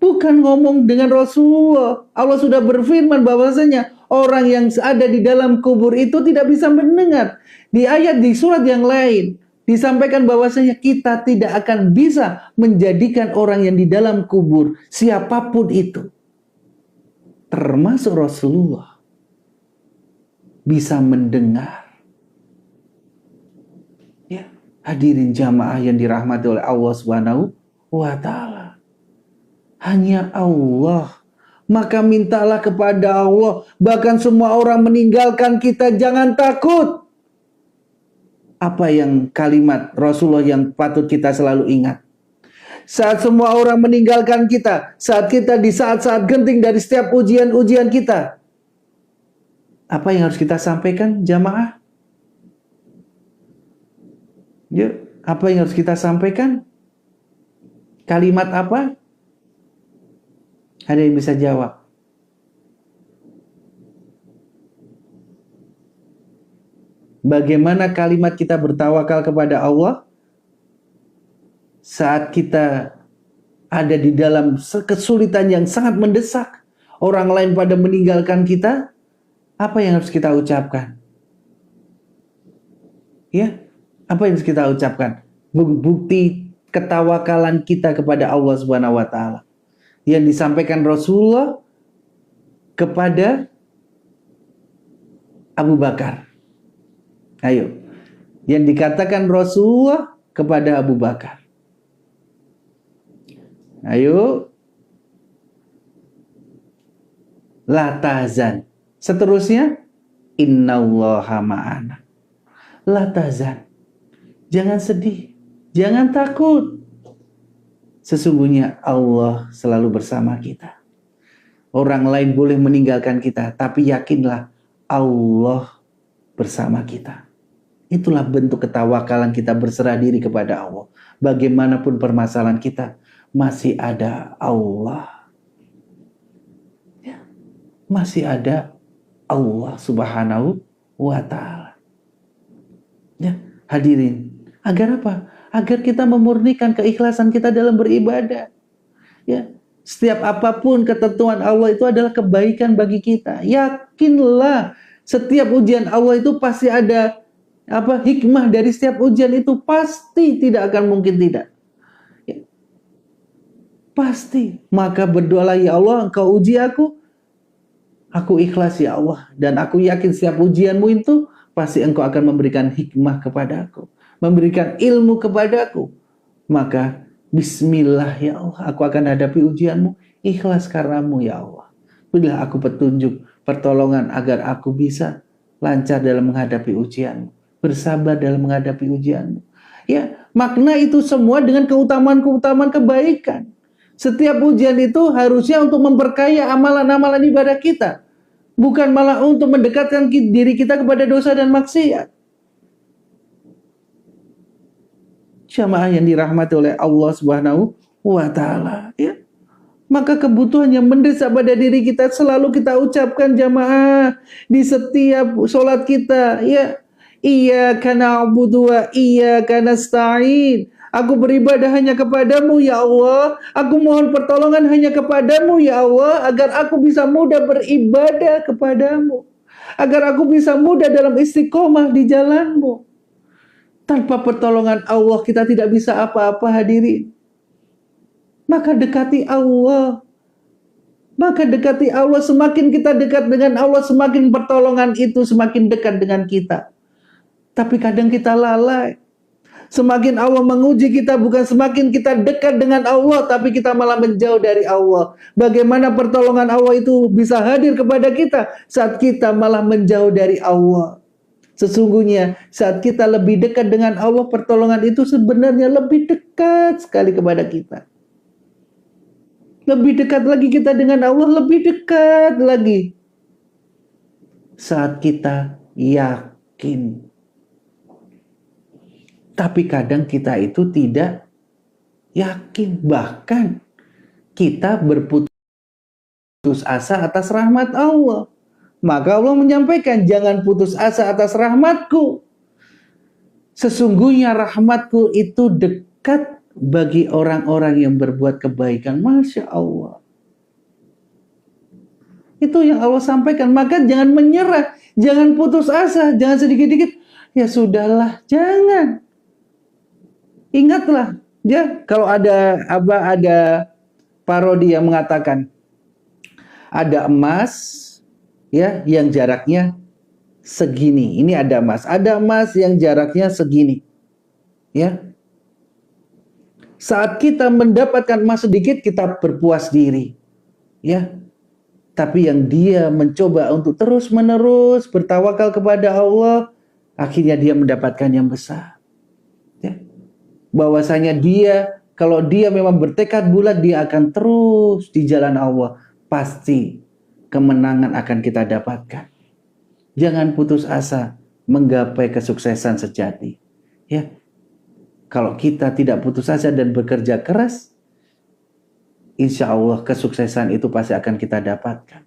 Bukan ngomong dengan Rasulullah. Allah sudah berfirman bahwasanya orang yang ada di dalam kubur itu tidak bisa mendengar. Di ayat di surat yang lain disampaikan bahwasanya kita tidak akan bisa menjadikan orang yang di dalam kubur siapapun itu, termasuk Rasulullah, bisa mendengar. Ya, hadirin jamaah yang dirahmati oleh Allah Subhanahu wa taala. Hanya Allah. Maka mintalah kepada Allah. Bahkan semua orang meninggalkan kita, jangan takut. Apa yang kalimat Rasulullah yang patut kita selalu ingat? Saat semua orang meninggalkan kita, saat kita di saat-saat genting dari setiap ujian-ujian kita, apa yang harus kita sampaikan, jamaah? Ya, apa yang harus kita sampaikan? Kalimat apa? Ada yang bisa jawab? Bagaimana kalimat kita bertawakal kepada Allah saat kita ada di dalam kesulitan yang sangat mendesak, orang lain pada meninggalkan kita? Apa yang harus kita ucapkan? Ya, apa yang harus kita ucapkan? Bukti ketawakalan kita kepada Allah Subhanahu wa taala yang disampaikan Rasulullah kepada Abu Bakar. Ayo, yang dikatakan Rasulullah kepada Abu Bakar. Ayo, la tahzan. Seterusnya, innallaha ma'ana. La tahzan. Jangan sedih, jangan takut. Sesungguhnya Allah selalu bersama kita. Orang lain boleh meninggalkan kita, tapi yakinlah Allah bersama kita. Itulah bentuk ketawakalan kita, berserah diri kepada Allah. Bagaimanapun permasalahan kita, masih ada Allah. Ya, masih ada Allah Subhanahu wa ta'ala. Ya, hadirin. Agar apa? Agar kita memurnikan keikhlasan kita dalam beribadah. Ya, Setiap apapun ketentuan Allah itu adalah kebaikan bagi kita. Yakinlah, setiap ujian Allah itu pasti ada hikmah dari setiap ujian itu, pasti tidak akan mungkin tidak. Ya, pasti. Maka berdoalah, ya Allah, Engkau uji aku ikhlas ya Allah, dan aku yakin setiap ujianmu itu pasti Engkau akan memberikan hikmah kepada aku, memberikan ilmu kepadaku. Maka bismillah ya Allah, aku akan hadapi ujianmu ikhlas karenamu ya Allah. Berilah aku petunjuk, pertolongan agar aku bisa lancar dalam menghadapi ujianmu, bersabar dalam menghadapi ujianmu. Ya, makna itu semua dengan keutamaan-keutamaan kebaikan. Setiap ujian itu harusnya untuk memperkaya amalan-amalan ibadah kita, bukan malah untuk mendekatkan diri kita kepada dosa dan maksiat. Jamaah yang dirahmati oleh Allah Subhanahu wa Ta'ala, ya. Maka kebutuhan yang mendesak pada diri kita selalu kita ucapkan jamaah di setiap sholat kita, ya. Iyyaka na'budu wa iyyaka nasta'in. Aku beribadah hanya kepadamu ya Allah. Aku mohon pertolongan hanya kepadamu ya Allah, agar aku bisa mudah beribadah kepadamu, agar aku bisa mudah dalam istiqomah di jalanmu. Tanpa pertolongan Allah kita tidak bisa apa-apa, hadirin. Maka dekati Allah. Maka dekati Allah. Semakin kita dekat dengan Allah, semakin pertolongan itu semakin dekat dengan kita. Tapi kadang kita lalai. Semakin Allah menguji kita, bukan semakin kita dekat dengan Allah, tapi kita malah menjauh dari Allah. Bagaimana pertolongan Allah itu bisa hadir kepada kita saat kita malah menjauh dari Allah? Sesungguhnya saat kita lebih dekat dengan Allah, pertolongan itu sebenarnya lebih dekat sekali kepada kita. Lebih dekat lagi kita dengan Allah, lebih dekat lagi saat kita yakin. Tapi kadang kita itu tidak yakin, bahkan kita berputus asa atas rahmat Allah. Maka Allah menyampaikan, jangan putus asa atas rahmatku. Sesungguhnya rahmatku itu dekat bagi orang-orang yang berbuat kebaikan. Masya Allah. Itu yang Allah sampaikan. Maka jangan menyerah, jangan putus asa, jangan sedikit-sedikit. Ya sudahlah, jangan. Ingatlah, ya, kalau ada parodi yang mengatakan ada emas, ya, yang jaraknya segini. Ini ada emas yang jaraknya segini. Ya. Saat kita mendapatkan emas sedikit, kita berpuas diri. Ya. Tapi yang dia mencoba untuk terus-menerus bertawakal kepada Allah, akhirnya dia mendapatkan yang besar. Ya. Bahwasanya kalau dia memang bertekad bulat, dia akan terus di jalan Allah. Pasti kemenangan akan kita dapatkan. Jangan putus asa menggapai kesuksesan sejati. Ya. Kalau kita tidak putus asa dan bekerja keras, insya Allah kesuksesan itu pasti akan kita dapatkan.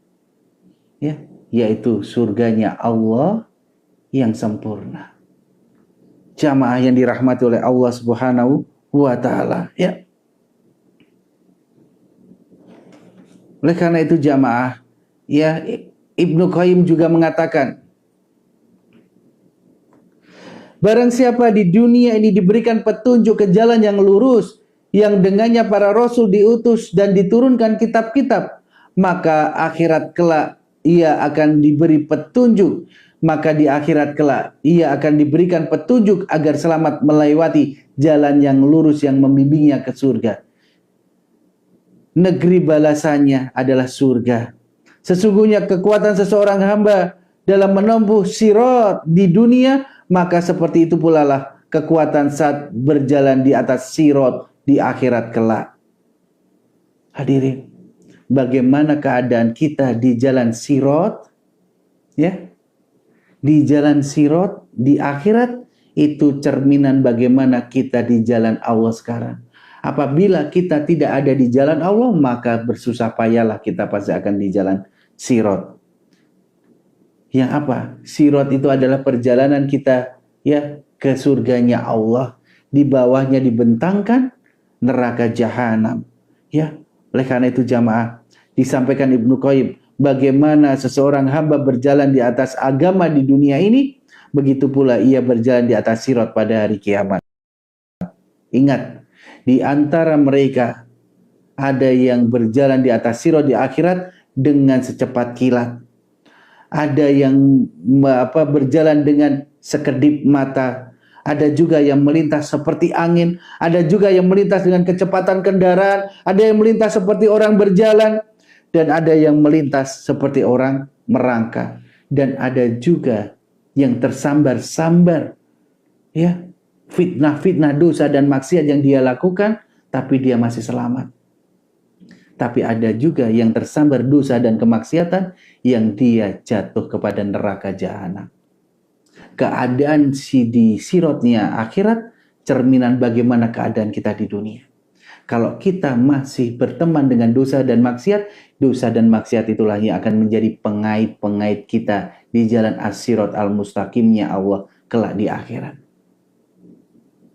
Ya, yaitu surganya Allah yang sempurna. Jamaah yang dirahmati oleh Allah Subhanahu wa Ta'ala, ya. Oleh karena itu jamaah, ya, Ibnu Qayyim juga mengatakan, barang siapa di dunia ini diberikan petunjuk ke jalan yang lurus, yang dengannya para rasul diutus dan diturunkan kitab-kitab, maka akhirat kelak ia akan diberi petunjuk. Maka di akhirat kelak ia akan diberikan petunjuk agar selamat melewati jalan yang lurus yang membimbingnya ke surga. Negeri balasannya adalah surga. Sesungguhnya kekuatan seseorang hamba dalam menempuh sirat di dunia, maka seperti itu pula lah kekuatan saat berjalan di atas sirat di akhirat kelak. Hadirin, bagaimana keadaan kita di jalan sirat? Ya, di jalan sirat di akhirat itu cerminan bagaimana kita di jalan Allah sekarang. Apabila kita tidak ada di jalan Allah, maka bersusah payahlah kita pasti akan di jalan sirat. Yang apa? Sirat itu adalah perjalanan kita, ya, ke surganya Allah. Di bawahnya dibentangkan neraka jahanam. Ya, Oleh karena itu jamaah, disampaikan Ibnu Qayyim, bagaimana seseorang hamba berjalan di atas agama di dunia ini, begitu pula ia berjalan di atas sirat pada hari kiamat. Ingat, di antara mereka ada yang berjalan di atas sirat di akhirat dengan secepat kilat. Ada yang berjalan dengan sekedip mata. Ada juga yang melintas seperti angin. Ada juga yang melintas dengan kecepatan kendaraan. Ada yang melintas seperti orang berjalan. Dan ada yang melintas seperti orang merangkak. Dan ada juga yang tersambar-sambar. Ya, fitnah-fitnah dosa dan maksiat yang dia lakukan, tapi dia masih selamat. Tapi ada juga yang tersambar dosa dan kemaksiatan yang dia jatuh kepada neraka jahanam. Keadaan di sirotnya akhirat cerminan bagaimana keadaan kita di dunia. Kalau kita masih berteman dengan dosa dan maksiat itulah yang akan menjadi pengait-pengait kita di jalan as-sirat al-mustaqimnya Allah kelak di akhirat.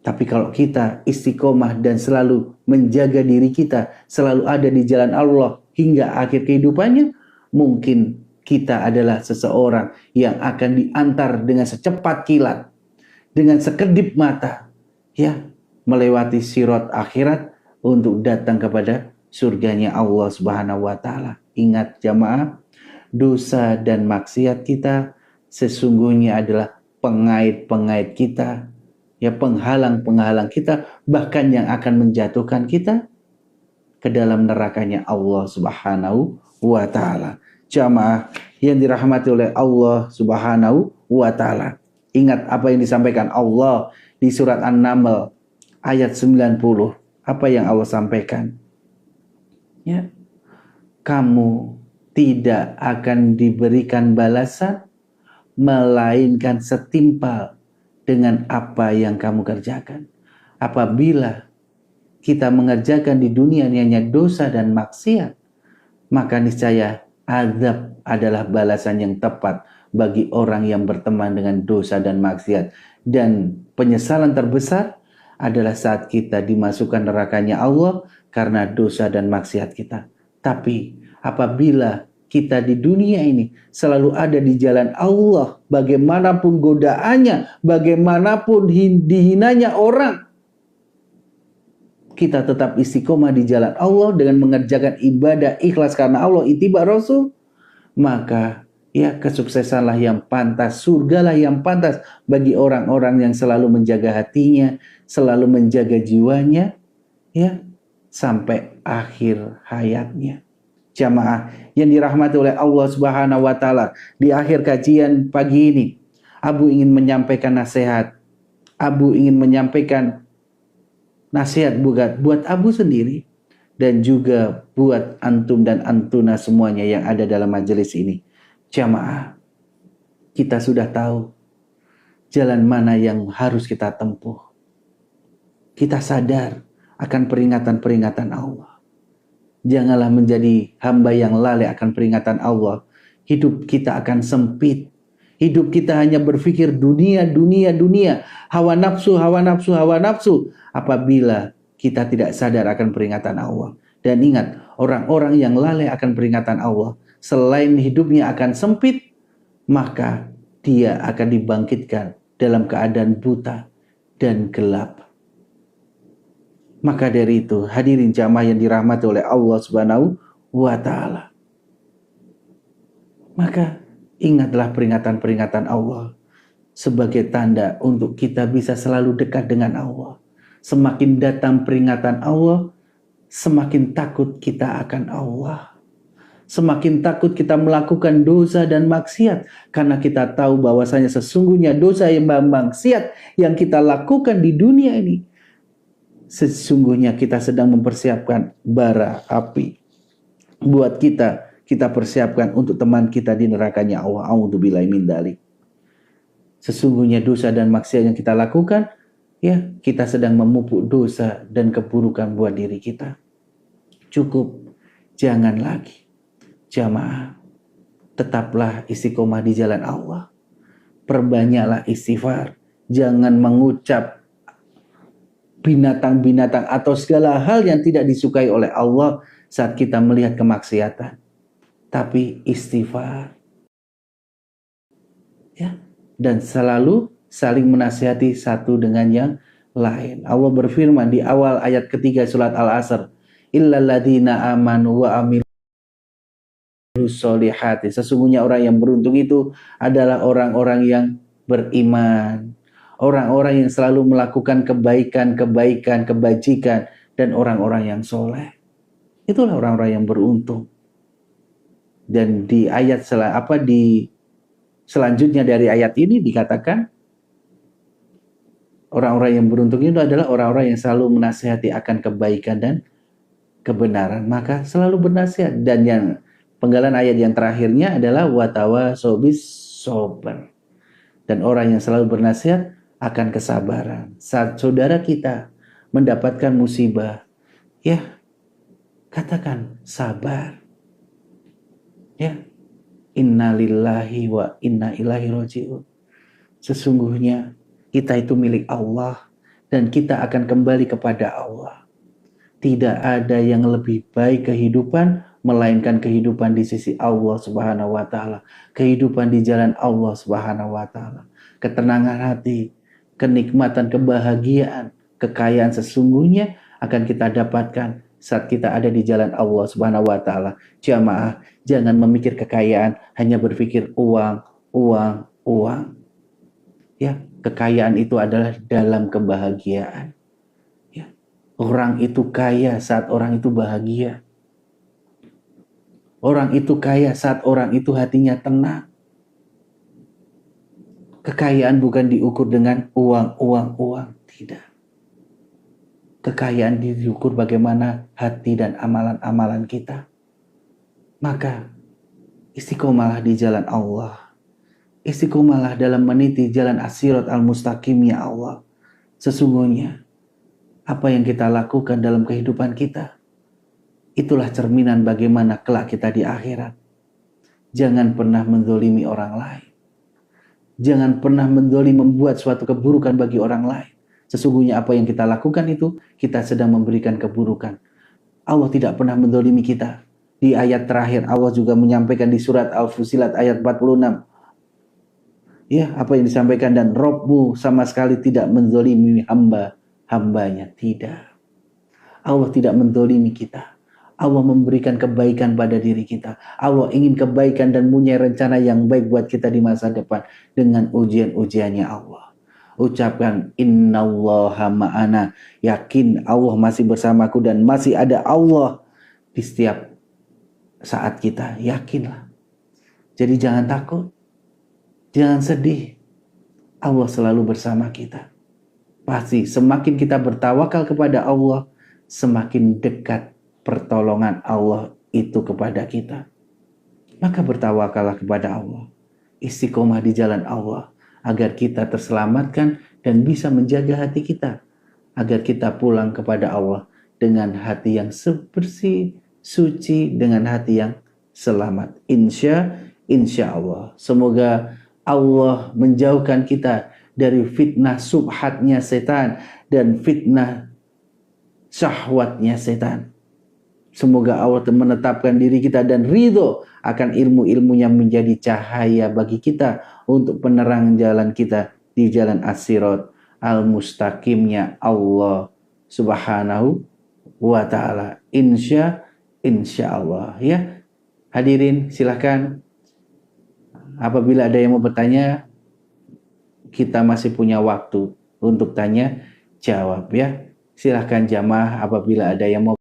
Tapi kalau kita istiqomah dan selalu menjaga diri kita, selalu ada di jalan Allah hingga akhir kehidupannya, mungkin kita adalah seseorang yang akan diantar dengan secepat kilat, dengan sekedip mata, ya, melewati sirat akhirat untuk datang kepada surganya Allah Subhanahu wa taala. Ingat jamaah, dosa dan maksiat kita sesungguhnya adalah pengait-pengait kita, ya, penghalang-penghalang kita, bahkan yang akan menjatuhkan kita ke dalam nerakanya Allah Subhanahu wa taala. Jamaah yang dirahmati oleh Allah Subhanahu wa taala. Ingat apa yang disampaikan Allah di surat An-Naml ayat 90. Apa yang Allah sampaikan? Ya. Kamu tidak akan diberikan balasan melainkan setimpal dengan apa yang kamu kerjakan. Apabila kita mengerjakan di dunia ini hanya dosa dan maksiat, maka niscaya azab adalah balasan yang tepat bagi orang yang berteman dengan dosa dan maksiat. Dan penyesalan terbesar adalah saat kita dimasukkan nerakanya Allah karena dosa dan maksiat kita. Tapi apabila kita di dunia ini selalu ada di jalan Allah, bagaimanapun godaannya, bagaimanapun dihinanya orang, kita tetap istiqomah di jalan Allah dengan mengerjakan ibadah ikhlas karena Allah, ittiba Rasul, maka ya kesuksesanlah yang pantas, surgalah yang pantas bagi orang-orang yang selalu menjaga hatinya, selalu menjaga jiwanya, ya, sampai akhir hayatnya. Jamaah yang dirahmati oleh Allah Subhanahu wa taala, di akhir kajian pagi ini Abu ingin menyampaikan nasihat. Abu ingin menyampaikan nasihat buat Abu sendiri dan juga buat antum dan antuna semuanya yang ada dalam majelis ini. Jamaah, kita sudah tahu jalan mana yang harus kita tempuh. Kita sadar akan peringatan-peringatan Allah. Janganlah menjadi hamba yang lalai akan peringatan Allah. Hidup kita akan sempit. Hidup kita hanya berpikir dunia, dunia, dunia. Hawa nafsu, hawa nafsu, hawa nafsu. Apabila kita tidak sadar akan peringatan Allah. Dan ingat, orang-orang yang lalai akan peringatan Allah, selain hidupnya akan sempit, maka dia akan dibangkitkan dalam keadaan buta dan gelap. Maka dari itu, hadirin jamaah yang dirahmati oleh Allah Subhanahu wa taala, maka ingatlah peringatan-peringatan Allah sebagai tanda untuk kita bisa selalu dekat dengan Allah. Semakin datang peringatan Allah, semakin takut kita akan Allah. Semakin takut kita melakukan dosa dan maksiat, karena kita tahu bahwasanya sesungguhnya dosa yang maksiat yang kita lakukan di dunia ini, sesungguhnya kita sedang mempersiapkan bara api buat kita persiapkan untuk teman kita di nerakanya Allah. A'udzubillahi min dzalik. Sesungguhnya dosa dan maksiat yang kita lakukan, ya, kita sedang memupuk dosa dan keburukan buat diri kita. Cukup, jangan lagi. Jamaah, tetaplah istiqomah di jalan Allah. Perbanyaklah istighfar. Jangan mengucap binatang-binatang atau segala hal yang tidak disukai oleh Allah saat kita melihat kemaksiatan, tapi istighfar. Ya, dan selalu saling menasihati satu dengan yang lain. Allah berfirman di awal ayat ketiga surat Al-Asr, illal ladzina amanu wa amilus solihati. Sesungguhnya orang yang beruntung itu adalah orang-orang yang beriman, orang-orang yang selalu melakukan kebaikan, kebajikan, dan orang-orang yang soleh. Itulah orang-orang yang beruntung. Dan di ayat selanjutnya dari ayat ini dikatakan orang-orang yang beruntung itu adalah orang-orang yang selalu menasihati akan kebaikan dan kebenaran. Maka selalu bernasihat. Dan yang penggalan ayat yang terakhirnya adalah watawasau bis sabr. Dan orang yang selalu bernasihat akan kesabaran. Saat saudara kita mendapatkan musibah, ya katakan sabar. Ya, inna lillahi wa inna ilaihi raji'un. Sesungguhnya kita itu milik Allah dan kita akan kembali kepada Allah. Tidak ada yang lebih baik kehidupan melainkan kehidupan di sisi Allah Subhanahu wa taala, kehidupan di jalan Allah Subhanahu wa taala. Ketenangan hati, kenikmatan, kebahagiaan, kekayaan sesungguhnya akan kita dapatkan saat kita ada di jalan Allah Subhanahu wa taala. Jamaah, jangan memikir kekayaan, hanya berpikir uang, uang, uang. Ya, kekayaan itu adalah dalam kebahagiaan. Ya. Orang itu kaya saat orang itu bahagia. Orang itu kaya saat orang itu hatinya tenang. Kekayaan bukan diukur dengan uang, uang, uang. Tidak. Kekayaan diukur bagaimana hati dan amalan-amalan kita. Maka istiqomalah di jalan Allah. Istiqomalah dalam meniti jalan as-sirat al-mustaqim ya Allah. Sesungguhnya apa yang kita lakukan dalam kehidupan kita, itulah cerminan bagaimana kelak kita di akhirat. Jangan pernah menzolimi orang lain. Jangan pernah membuat suatu keburukan bagi orang lain. Sesungguhnya apa yang kita lakukan itu, kita sedang memberikan keburukan. Allah tidak pernah menzolimi kita. Di ayat terakhir Allah juga menyampaikan di surat Al-Fusilat ayat 46. Ya, apa yang disampaikan, dan Robmu sama sekali tidak menzolimi hambanya. Tidak. Allah tidak menzolimi kita. Allah memberikan kebaikan pada diri kita. Allah ingin kebaikan dan punya rencana yang baik buat kita di masa depan dengan ujian-ujiannya Allah. Ucapkan innallaha ma'ana. Yakin Allah masih bersamaku dan masih ada Allah di setiap saat kita. Yakinlah. Jadi jangan takut. Jangan sedih. Allah selalu bersama kita. Pasti semakin kita bertawakal kepada Allah, semakin dekat pertolongan Allah itu kepada kita. Maka bertawakallah kepada Allah. Istiqomah di jalan Allah. Agar kita terselamatkan dan bisa menjaga hati kita. Agar kita pulang kepada Allah dengan hati yang bersih, suci, dengan hati yang selamat. Insya Allah. Semoga Allah menjauhkan kita dari fitnah subhatnya setan dan fitnah syahwatnya setan. Semoga Allah menetapkan diri kita dan ridho akan ilmu-ilmunya menjadi cahaya bagi kita untuk penerang jalan kita di jalan as-sirat al-mustaqimnya Allah Subhanahu wa ta'ala. Insya Allah ya. Hadirin silahkan, apabila ada yang mau bertanya, kita masih punya waktu untuk tanya jawab ya. Silahkan jamaah apabila ada yang mau